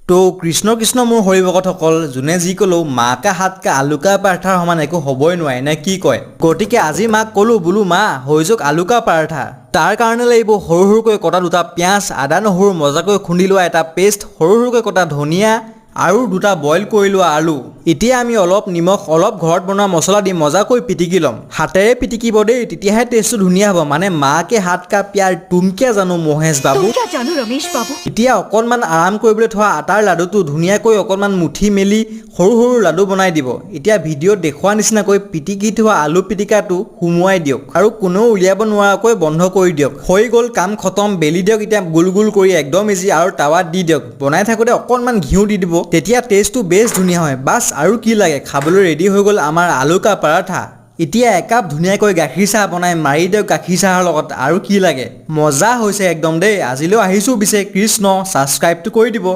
তো কৃষ্ণ কৃষ্ণ মোৰ হৰিভকতসকল যোনে যি ক'লেও মা কা হাত কা আলু কা পৰাঠাৰ সমান একো হ'বই নোৱাৰে নে কি কয় গতিকে আজি মাক ক'লো বোলো মা হৈ যাওক আলু কা পৰাঠা তাৰ কাৰণে লাগিব সৰু সৰুকৈ কটা দুটা পিঁয়াজ আদা নহৰু মজাকৈ খুন্দি লোৱা এটা পেষ্ট সৰু সৰুকৈ কটা ধনিয়া আৰু দুটা বইল কৰি লোৱা আলু এতিয়া আমি অলপ নিমখ অলপ ঘৰত বনোৱা মছলা দি মজাকৈ পিটিকি ল'ম হাতেৰে পিটিকিব দেই তেতিয়াহে টেষ্টটো ধুনীয়া হ'ব মানে মা কে হাত কা প্যাৰ তুম কিয়া জানো মহেশ বাবু এতিয়া অকণমান আৰাম কৰিবলৈ থোৱা আটাৰ লাডুটো ধুনীয়াকৈ অকণমান মুঠি মেলি সৰু সৰু লাডু বনাই দিব এতিয়া ভিডিঅ'ত দেখুওৱা নিচিনাকৈ পিটিকি থোৱা আলু পিটিকাটো সুমুৱাই দিয়ক আৰু কোনেও উলিয়াব নোৱাৰাকৈ বন্ধ কৰি দিয়ক হৈ গ'ল কাম খতম বেলি দিয়ক এতিয়া গোল গোল কৰি একদম ইজি আৰু টাৱাত দি দিয়ক বনাই থাকোঁতে অকণমান ঘিউ দি দিব তেতিয়া টেষ্টটো বেছ ধুনীয়া হয় বাছ আৰু কি লাগে খাবলৈ ৰেডি হৈ গ'ল আমাৰ আলু কা পৰাঠা এতিয়া একাপ ধুনীয়াকৈ গাখীৰ চাহ বনাই মাৰি দিয়ক গাখীৰ চাহৰ লগত আৰু কি লাগে মজা হৈছে একদম দেই আজিলৈ আহিছোঁ পিছে কৃষ্ণ ছাবস্ক্ৰাইবটো কৰি দিব